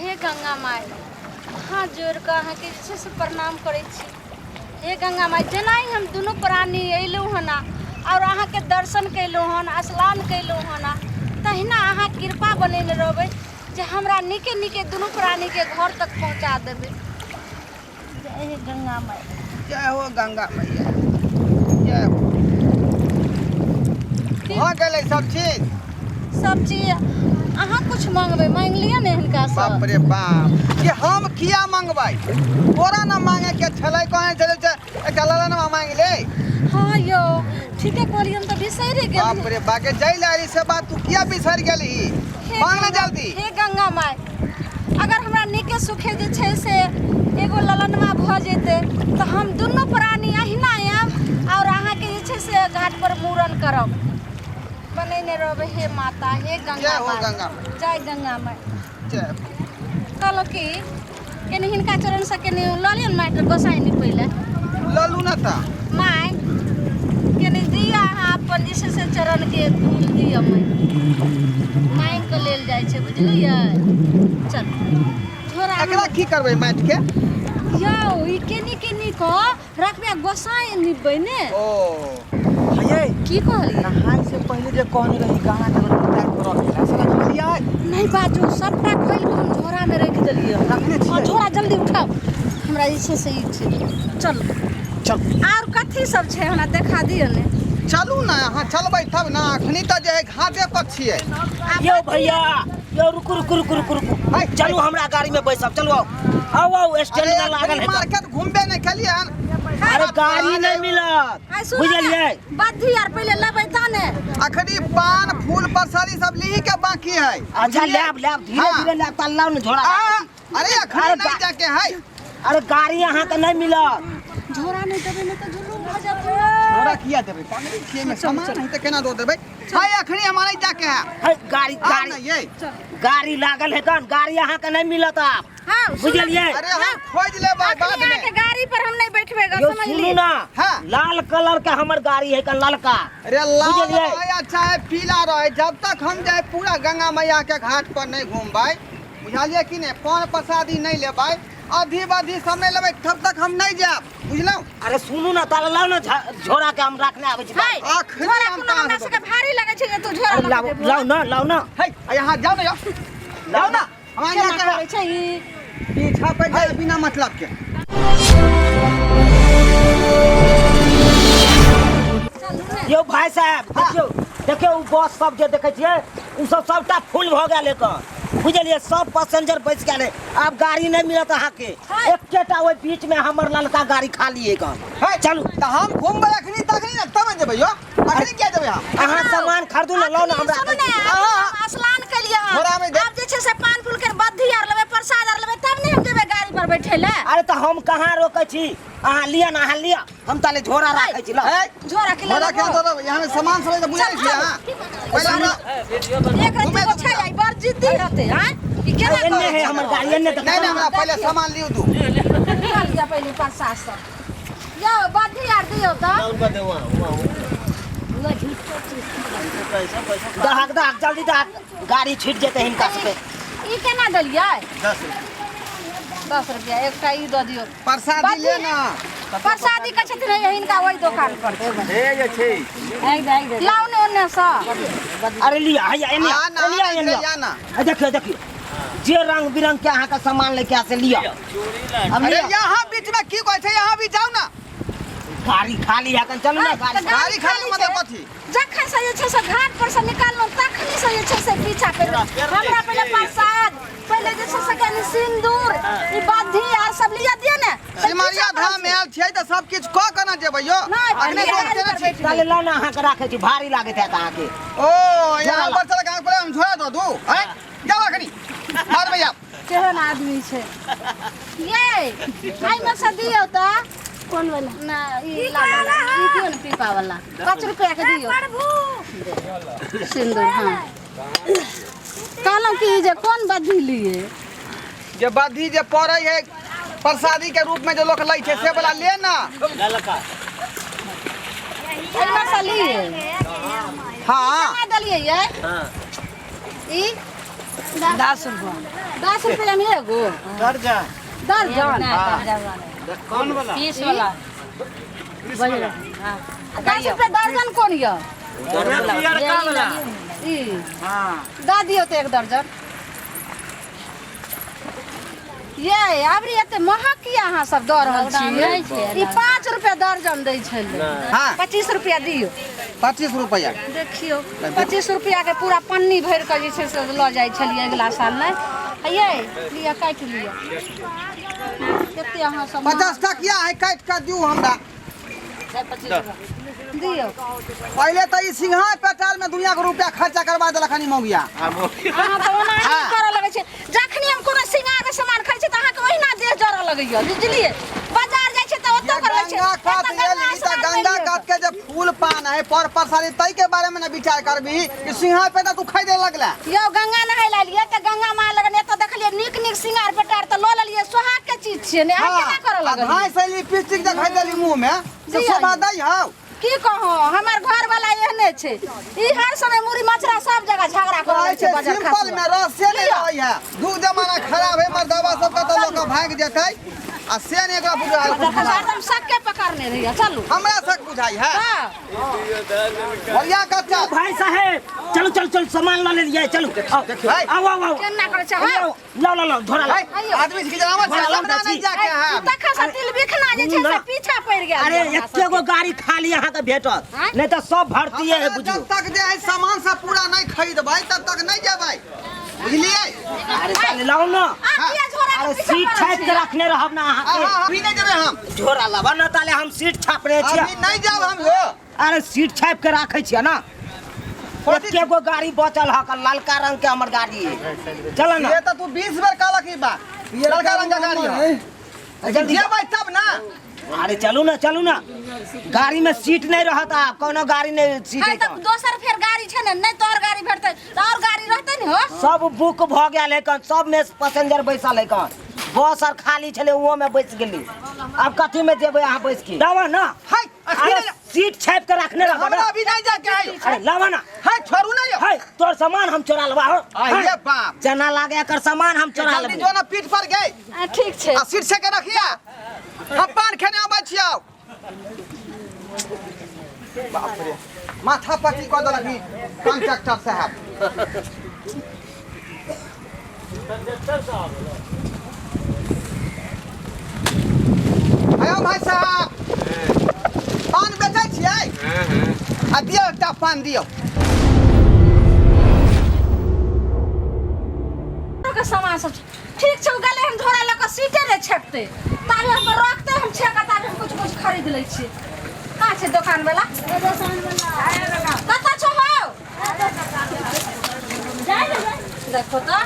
हे गंगा माई हाथ जोड़ के अहाँ के से प्रणाम करे छी। हे गंगा माई जेना ही हम दोनों प्राणी अयलू हना और अहाँ के दर्शन कैलू हन स्नान कैलू हना तहिना अहाँ कृपा बनेने रहबै जे हमरा निके निके दोनों प्राणी के घर तक पहुँचा देबै। जय हे गंगा माई। जय हो गंगा मैया जय हो। कहाँ गए सब चीज अहाँ कुछ मांगबै मांग लिया ने हिनका से। बाप रे बाप ये हम किया मांगबै तोरा ना मांगे के छलै कहे चले एकटा ललनवा मांग ले। हाँ यो ठीके कहलियै हम तो बिसरि गेली। बाप रे बाके जय लाली से बात तू किया बिसर गेली मांग ले जल्दी। हे गंगा माई अगर हमरा निके सुखे जे छै से एगो ललनवा भ जेते तो हम दोनों प्राणी अहिना आयब और अहाँ के जे छै से घाट पर मूड़न करब बनेने रहबै। हे माता हे गंगा माई जय गंगा माई जय। कहलो कि केने हिनका चरण से केने ललियन माई गोसाई नि पहिले ललू ना था माई केने दिया अहाँ अपन जे से चरण के धूल दिया माई के लेल जाइ छै बुझलियै। चल झोरा एकरा की करबै माट के यौ ई केनी को रखबे गोसाई निबै ने। ओ हये की कहली नहाय से पहले जे कहनी रही गाना के पैक कर रख से लिया नहीं बाजू सबटा खोल के हम झोरा में रख देलिए। रखने छी झोरा जल्दी उठाओ हमरा जे छै से ई छै। चल चल और कथी सब छै हमरा देखा दियो ने। चलू ना अहाँ चलबै तब ना अखनी त जे है घाटे पर छियै। यो भैया यो रुकु भाई चलू हमरा गाड़ी में बैसब चलू आओ स्टैंड में लागल है मार्केट घूमबे नहीं खेलिए हन। अरे गाड़ी नहीं मिलत बुझलिए बद्धी यार पहले लेबै त ने अखनी पान फूल परसारी सब लीही के बाकी है। अच्छा लेब धीरे धीरे लेब तल्लाव न झोरा। अरे अखनी नहीं जाके है। अरे गाड़ी यहाँ के नहीं मिलत झोरा नहीं देबै ने त जुलूम भ जात। झोरा किया देबै पानी खेत में सामान नहीं त केना दो देबै। हाय अखनी हमारे जाके है गाड़ी गाड़ी लागल है कन गाड़ी यहाँ के नहीं मिलत आप हां बुझलिए। अरे हम खोज लेबै बाद में के गाड़ी पर हम नहीं बैठबेगा समझ ली सुनू ना हां लाल कलर का हमर गाड़ी है कन ललका। अरे लाल है अच्छा है पीला रहे जब तक हम जाए पूरा गंगा मैया के घाट पर नहीं घूमबै बुझलिए कि नहीं पान प्रसादी नहीं लेबै आधी समय लेबै तब तक हम नहीं जाब बुझलौ। अरे सुनू ना ताला लाओ ना झोरा के हम रखने आबै छी। अखनी हम हमरा से भारी लगे छै तू झोरा लाओ ना है यहाँ जाओ ना हम यहाँ छै ई छापै जाए बिना मतलब के। यो भाई साहब देखियो बस सब जे देखे छियै उ सब सबटा फुल भ गेल है बुझलिए सब पैसेंजर बैठ गेल है अब गाड़ी नहीं मिलत अहाँ के एकेटा ओइ बीच में हमर ललका गाड़ी खाली है कन चलू त हम घूमबै अखनी तखनी न तब जेबै यो अखनी क्या जेबै हम अहाँ सामान खरीदू ना लो ना हमरा स्नान के लिए अब जे छै से पान फूल के बद्धी आर लेबै प्रसाद आर लेबै तब नहीं हम जेबै गाड़ी पर बैठे ले। अरे तो हम कहाँ रोकै छी अहाँ लिया हम ताले झोरा राखै छी लो झोरा के दो यहाँ में सामान सब बुझै छी हां पहले हमरा एक रत्ती छै आई बर जिद्दी रहते हां ई केना एन्ने है हमर गाड़ी एन्ने तक नहीं हमरा पहले सामान लियो दू लिया पहले प्रसाद सब यो बद्धी आर दियो त दहक जल्दी दहक गाड़ी छूट जेते हिनका सबके। ई केना दलियै 10 रुपया एकटा ई द दियो प्रसादी ले ना प्रसादी के छथिन हिनका ओइ दुकान पर हे जे छै लाउ ने ओन्ने सा। अरे लिया हैया एन्ने लिया ना देखियो जे रंग बिरंग के अहाँ का सामान लेके आ से लिया। अरे यहाँ बीच में की कहै छै यहाँ भी जाओ ना गाड़ी खाली है कन चलू ना गाड़ी खाली मतलब कथी जखन से जे छै से घाट पर से निकाललौ तखनी से जे छै से पीछा कर हमरा पहले प्रसाद पहले जे छै से कनी सिंदूर ई बद्धी आ सब लिया दियो ने सिमरिया धाम आयल छै त सब किछ क के ना जेबै यो अखनी चले ला ना अहाँ के राखे छी भारी लागत है अहाँ के। ओ यहाँ पर चल गांव पर हम झोरा दो दू हैं जाओ अखनी मार भैया केहन आदमी छै ये आई में से दियो त कौन वाला ना ई लाला ई दियो न पीपा वाला 5 रुपया के दियो सिंदूर। हां कहलौं कि जे कौन बद्धी लिए जे बद्धी जे पड़ै है प्रसादी के रूप में जो लोग लै छै से वाला ले ना ललका एना से लिए हां केना दलिए ये हां ई 10 रुपया 10 रुपया में एगो दर्जन दर्जन कौन वाला 20 वाला 10 रुपया दर्जन कौन ये लड़का वाला ई हां दा दियो तो 1 दर्जन ये अबरी एते महग किया अहाँ सब दऽ रहल छी ई 5 रुपया दर्जन दै छलै हाँ 25 रुपया दियो 25 रुपया देखियो 25 रुपया के पूरा पन्नी भर के जे छै से लऽ जाइ छलियै अगला साल नहीं ये लिया काट लिया कते अहाँ सब 50 टकिया है काट के दियो हमरा दियो पहले तो ई सिंघा पेटाल में दुनिया के रुपया खर्चा करवा देलखनी मौगिया अहाँ तो ओना ही करऽ लगै छै जखनी हम कोनो सिंगार के सामान खाइ छी त अहाँ के ओहिना देह जरऽ लगैया बुझलिए बाजार जाइ छै त ओतऽ करबै छै गंगा काट गेली त गंगा काट के जे फूल पान है पर सारी तई के बारे में न विचार करबी कि सिंघा पेटा तू खरीदे लगला यो गंगा नहाय लालिए त गंगा मां लगन एतऽ देखलिए नीक नीक सिंगार पेटार त लऽ लेलिए सोहाग के चीज छियै ने अहाँ केना करऽ लगलिए भाई से लिपस्टिक जे खरीदली मुंह में से शोभा दई हौ की कहो हमर घर वाला एहने छै ई हर समय मुरी मछरा सब जगह झगड़ा करे छै बाजार सिंपल में रस से नहीं रहै है दू जमाना खराब है मर दवा सब का तो लोग भाग जेतै आ से ने एकरा बुझाई एकदम सक्के पकड़ने रहिए चलू हमरा सक बुझाई है हां भैया कच्चा भाई साहब चलो चलो चलो सामान ला ले लिए चलो आओ आओ आओ केना करे छै हां लो धरा ला आदमी के जनावर से लमना नहीं जाके है तखा से तिल बिखना जे छै से पीछा पड़ गेल अरे एके गो गाड़ी खाली यहाँ के भेटत नहीं तो सब भरती है बुझियो जब तक जे है सामान सब पूरा नहीं खरीदबै तब तक नहीं जेबै बुझलिए अरे चल लाओ ना अरे सीट छाप के रखने रहब ना अहाँ के अभी नहीं जेबै हम झोरा लाबा ना ताले हम सीट छापने छियै अभी नहीं जाब हम हो अरे सीट छाप के रखे छियै ना एके गो गाड़ी बचल ह लालका रंग के हमर गाड़ी है चल ना ये तो तू 20 बार काला की बा ये लड़का रंग का गाड़ी है जल्दी जेबै तब ना अरे चलू ना गाड़ी में सीट नहीं रहता कोनो गाड़ी नहीं सीट है है तब दोसर फेर गाड़ी छै ने नहीं तोर गाड़ी भेटतै त और गाड़ी रहतै ने हो सब बुक भ गेल है सब में पैसेंजर बैसल है बस और खाली छले वो में बैठ गेली अब कथी में जेबै अहाँ बैठ के लावा ना हाय अरे सीट छाप के रखने रह हमरा अभी नहीं जाके आई अरे लावा ना हाय छोड़ू ना यो है तोर सामान हम चोरा लेबा हो अरे बाप जना लागे एकर सामान हम चोरा जल्दी लेबे जो ना पीठ पर गई ठीक छै आ सीट से के रखिया हम पान खेने आबै छियौ बाप रे माथा पट्टी क देलखी कंडक्टर साहब आयो भाई साहब पान बेचै छियै आ दियौ एकटा पान दियौ के सामान सब ठीक छै गले हम झोरा ल के सीटे रे छेकते ताले हम रखते हम छेकता हम कुछ खरीद लै छी का छै दुकान वाला कत छ हो देखो तो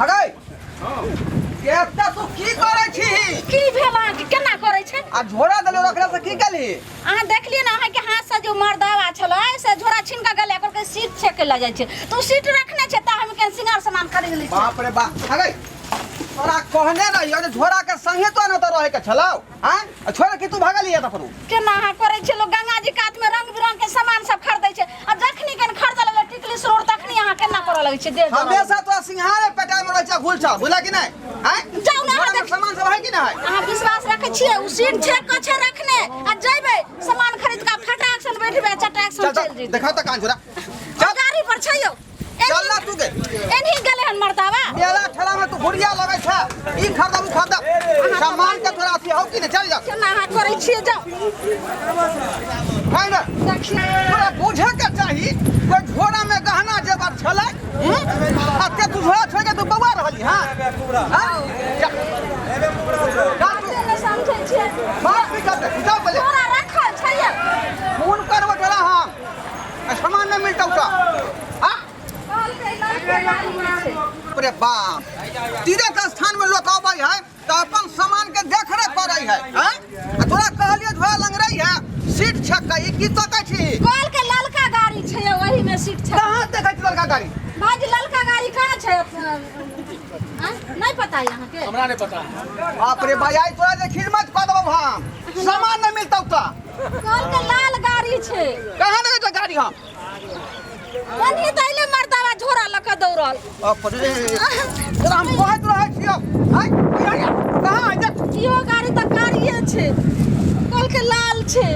हगै केता तू की करै छी की भेला कि केना करै छै आ झोरा देलो रखला से की केली अहाँ देखलिए ना अहाँ के हाथ से जो मर्दावा छलै से झोरा छीन के गले कर के सीट छेक ल जाय छै तू सीट रखने छै त हम के सिंगार सामान खरीद लै छी बाप रे बाप हगै तोरा कहने रहियो जे झोरा के संगे तो न तो रहे के छलौ हैं छोड़ के तू भागलिए त फरू केना अहाँ करै छै लोग गंगा जी कात में रंग बिरंग के सामान सब खरीदै छै आ जखनी कन खरीद लगे टिकली सरोड़ तखनी अहाँ केना करऽ लगै छै देह हमेशा तो सिंहारे पेटा में रहै छै घुलछा बुझला कि नहीं हैं जाउ ना झोरा में सामान सब है कि नहीं अहाँ विश्वास रखे छियै उ सीट छेक के छै रखने आ जइबै सामान खरीद के फटाक सन बैठबै चटाक सन चल जेबै देखा त कान झोरा गाड़ी पर छै यौ चल ना तू के एनही गले हन मर्दावा मेला ठेला में तू बुढ़िया लगै छै ई खरीदा सामान के तोरा अथी हौ कि नहीं चल जा केना अहाँ करै छियै जाउ है ना देखिए तोरा बुझे के चाही कोई झोरा में गहना जेवर छलै अते तू झोरा छोड़ के तू बौआ रहली हां ने समझै छियै बात भी करते जाओ बोले तोरा रखल छै यौ फोन करबो तोरा हम सामान नहीं मिलतौ का हां अरे बाप तीर्थ स्थान में लोग आबै है तो अपन सामान के देख रेख करै है हैं तोरा कहलिए झोरा लंगरई है सीट छक्का ई की तकै छी कॉल के ललका गाड़ी छै यौ वही में सीट छै कहां देखै छी लड़का गाड़ी भाजी ललका गाड़ी कहाँ छै नहीं पता है यहाँ के हमरा नहीं पता बाप रे भाई आई तोरा जे खिदमत क देबो हम सामान नहीं मिलतौ का कॉल के लाल गाड़ी छै कहां लगे तो गाड़ी हम कन्ही तैले मर्दावा झोरा लक दौड़ल अपने जरा हम कहत रहै छियो हाय कहां देख इहो गाड़ी त कारिये छै कल के लाल छै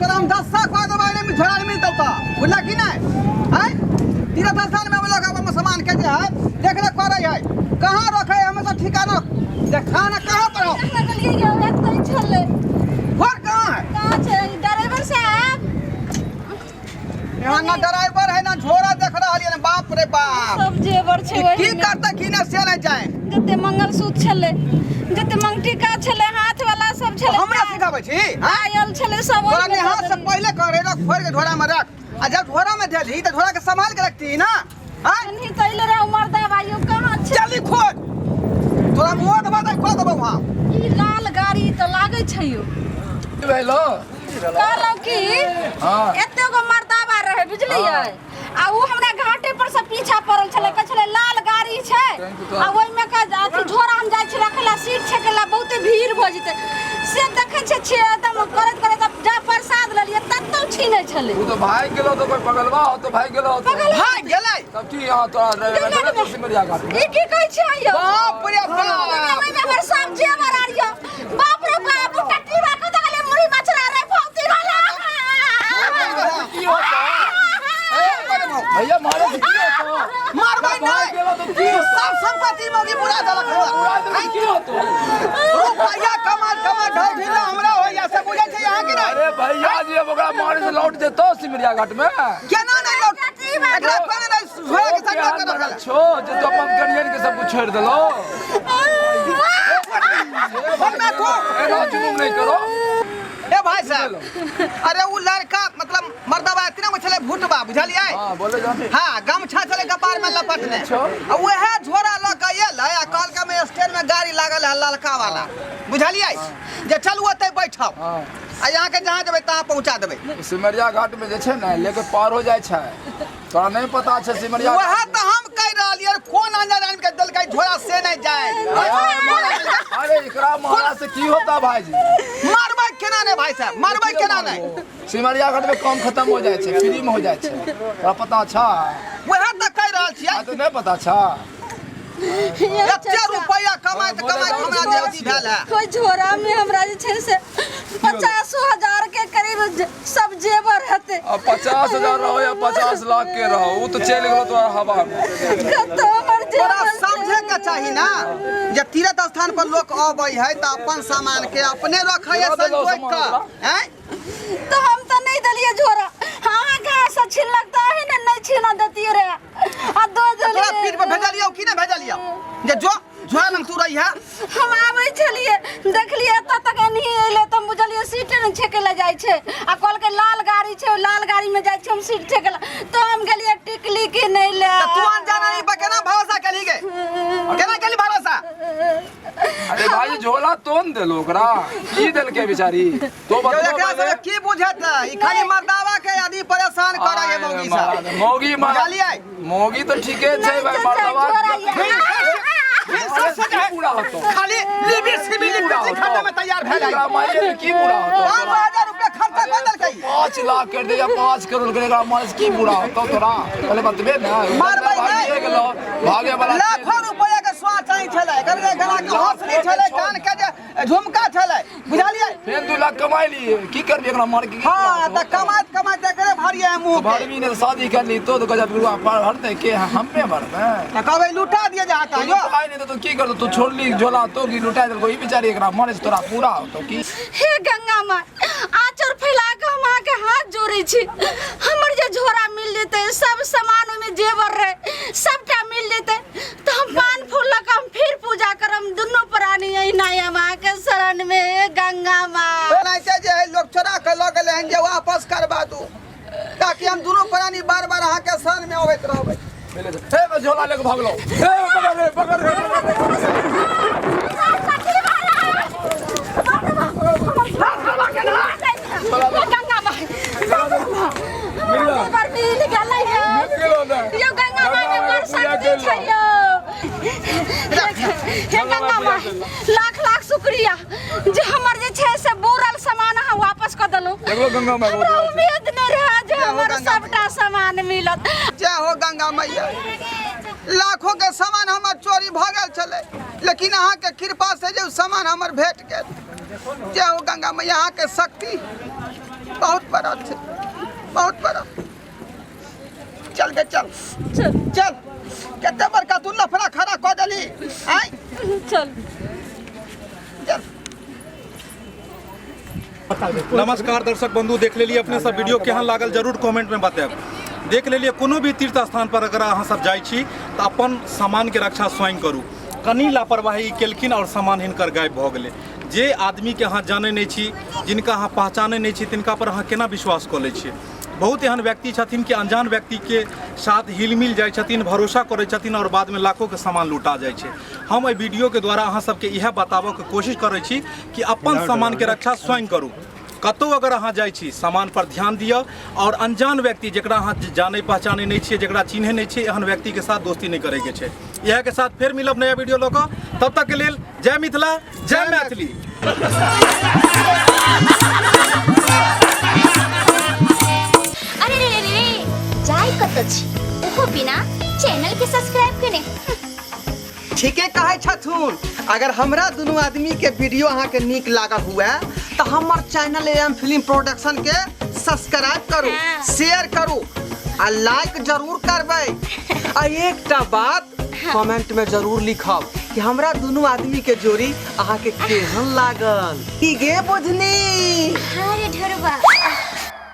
तोरा हम 10 साल बाद बारे में झोरा मिलतौ त बुझला कि नहीं हाय तीर्थ स्थान में हम लोग अपन सामान के जे है देख रे करे है कहां रखे हमें तो ठिकाना देखा ना कहां पर हो लगलिए ये एतै छले घर कहां छै ड्राइवर साहब यहाँ ना ड्राइवर है ना झोरा देख रहलिए ना बाप रे बाप सब जेवर छै की करता की ना से नहीं जाए जते मंगलसूत्र छले जते मंगटिका छले हाथ वाला सब छले हमरा सिखाबै छी हां आयल छले सब तोरा ने हाथ से पहले करे रख फोड़ के झोरा में रख आ जब झोरा में देली तो झोरा के संभाल के रखती ना हां कन्ही तैले रे मर्दा भाइयो कहां छै जल्दी खोद तोरा मुंह दबा दे खोद दबा वहां ई लाल गाड़ी त लागे छै यो भेलो कहलौ की हां एते गो मर्दावा रहे बुझलियै आ उ हमरा घाटे पर से पीछा पड़ल छले कह छले लाल गाड़ी छै आ ओइ में का अथी झोरा हम जाय छी रखला सीट छकेला बहुते भीड़ भ जते से देखे छै एकदम करत करत जा प्रसाद लेलिए तत तो छीने छले तू तो भाई गेलो तो कोई पगलवा हो तो भाई गेलो तो भाग गेलै तब की यहां तोरा ड्राइवर तो सिमरिया घाट में ई की कहै छै यो बाप रे बाप ओइ में हमर सब जेवर आरियो बाप रे बाप टट्टी बा के दगले मुड़ी मछरा रे फौती वाला की होता भैया मारे से की होता मार भाई भाई गेलो तो की सब संपत्ति मोगी पूरा दलक पूरा हुआ दिन की होता रुपया कमाल कमाल ढाई ढीला हमरा होइया से बुझै छै यहाँ की नहीं अरे भैया जी अब ओकरा मारे से लौट देतो सिमरिया घाट में केना नहीं लौट एकरा कोने नहीं झोरा के संग कर रखल छो जे तो अपन करियर के सब कुछ छोड़ देलो हम मैं को ए जुलूम नहीं करो ए भाई साहब अरे वो लड़का मतलब मर्दवा इतना में चले भूतबा बुझलिए हां बोले जाने हां गमछा चले कपार में लपटने आ वह झोरा ल के एलै आ कल के में स्टैंड में गाड़ी लागल है ललका वाला बुझलिए जे चलू ओते बैठब हां आ यहाँ के जहाँ जब तहाँ पहुँचा देबै सिमरिया घाट में जे छै ने लेके पार हो जाइ छै तोरा नहीं पता छै सिमरिया वह तो हम कह रहा कौन अंदर आन के दलकै झोरा से नहीं जाए अरे एकरा मारा से की होता भाईजी मारबै केना नहीं भाई साहब मारबै केना नहीं सिमरिया घाट में काम खत्म हो जाइ छै फ्री में हो जाइ छै तोरा पता छ वह तो कह रहा छियै तो नहीं पता छ एते रुपया कमाइत कमाइत हमरा देवती भेल है कोई झोरा में हमरा जे छै से 50,000 के करीब सब जेवर हते अब 50,000 रहो या 50 लाख के रहो वो तो चल गेलो तोरा हवा में कतो हमर तोरा जेवर समझे के चाही ना जे तीर्थ स्थान पर लोग आबै है तो अपन सामान के अपने रखे है संजोग के हैं तो हम तो नहीं दलिए झोरा हां कहां से छिलक तो है ना नहीं छीना देती रे आ दो तोरा दलिए पीठ पे भेजलियो कि नहीं भेजलियो जे जो झोरा लंग तू रही है हम आबै छलिए देखलिए एत तक नहीं एले त बुझलिए सीट न छेकेला जाय छै आ कल के लाल गाड़ी छै लाल गाड़ी में जाय छै हम सीट छेकेला तो हम गेलिए टिकली के नहीं ले तू अनजाना नहीं बकेना भरोसा कली गे केना कली भरोसा अरे भाई झोला तोन देलो ओकरा की देल के बेचारी तो जो एकरा से की बुझत ई खाली मर्दावा के आदि परेशान करे है मौगी सा मौगी मार बुझलिए मौगी तो ठीके छै भाई मर्दवा पूरा होतो खाली लिबी सिबिली पिछली खंड में तैयार भेल है मारे की पूरा होतो 5,000 रुपया खर्चा कर देलकै 5 लाख कर दे या 5 करोड़ करे का मारे की पूरा होतो तोरा पहले बतबे ना मारबै नहीं गेलो भागे वाला लाखों रुपया के स्वाद चाही छले करके गला के हंसली छले कान के जे झुमका छले बुझलिए फेर 2 लाख कमाई लिए की करबी एकरा मार के हां त कमाइत कमाइत करे भरिए है मुंह के भरवी ने शादी कर ली तो गजब रुआ पर हरते के हम पे भरबे त कहबै लुटा दिए जाता यो भाई ने तो की कर तो छोड़ ली झोला तो की लुटा दे कोई बेचारी एकरा मारे से तोरा पूरा होतो की हे गंगा माँ आचर फैला के हम आके हाथ जोड़े छी हमर जे झोरा मिल जेते सब सामान में जेवर रहे सबटा मिल जेते तो हम पान फूल लगा हम फिर पूजा करम दोनों प्राणी यही नया माँ के शरण में हे गंगा माँ नहीं छै जे लोग छोड़ा के ल गेले हन जे वापस करबा दू ताकि हम दोनों प्राणी बार-बार अहाँ के शरण में आबैत रहबै हे झोला लेके भागलो हे पकड़ रे गंगा माँ पर मिल गेलै यो गंगा माँ के बरसात छै यो हे गंगा माँ लाख लाख शुक्रिया जे हमर जे छै से बोरल सामान अहाँ वापस क देलु देखो गंगा माँ उम्मीद नहीं रहा जे हमर सबटा सामान मिलत। जय हो गंगा मैया। लाखों के सामान हमर चोरी भ गेल चले, लेकिन अहाँ के कृपा से जो सामान हमर भेट गेल। जय हो गंगा मैया, अहाँ के शक्ति बहुत बड़ा है, बहुत बड़ा। चल के चल चल चल, केते बड़का तू लफड़ा खड़ा कर देली। आय चल चल। नमस्कार दर्शक बंधु, देख लेलिए अपने सब वीडियो केहन लागल जरूर कमेंट में बताएब। देख लेलिए कोनो भी तीर्थ स्थान पर अगर अहाँ सब जाइ छी तऽ अपन सामान के रक्षा स्वयं करू। कनी लापरवाही केलखिन और सामान हिनकर गायब भऽ गेलै। जे आदमी के अहाँ जानै नहीं छी, जिनका अहाँ पहचानै नहीं छी, तिनका पर अहाँ केना विश्वास कऽ लै छियै। बहुत एहन व्यक्ति छथिन कि अनजान व्यक्ति के साथ हिल मिल जाइ छथिन, भरोसा करै छथिन और बाद में लाखों के सामान लुटा जाइ छै। हम एहि वीडियो के द्वारा अहाँ सबके इएह बताबऽ के कोशिश करै छी कि अपन सामान के रक्षा स्वयं करू। कतौ अगर अहाँ जाइ छी, सामान पर ध्यान दियौ और अनजान व्यक्ति जेकरा अहाँ जानै पहचानै नहीं छियै, जेकरा चिन्है नहीं छियै, एहन व्यक्ति के साथ दोस्ती नहीं करे के छै। इएह के साथ फेर मिलब नया वीडियो लऽ कऽ। तब तक के लेल जय मिथिला, जय मैथिली। अरे रे रे रे जाय कत छी, ओहो बिना चैनल के सब्सक्राइब कने। ठीके कहे छथुन। अगर हमरा दोनों आदमी के वीडियो अहाँ के नीक लागल हुए तो हमर चैनल एम फिल्म प्रोडक्शन के सब्सक्राइब करू, शेयर करू आ लाइक जरूर करबै। आ एकटा बात कमेंट में जरूर लिखब कि हमरा दोनों आदमी के जोड़ी अहाँ के केहन लागल। की गे बुझनी? अरे ढरबा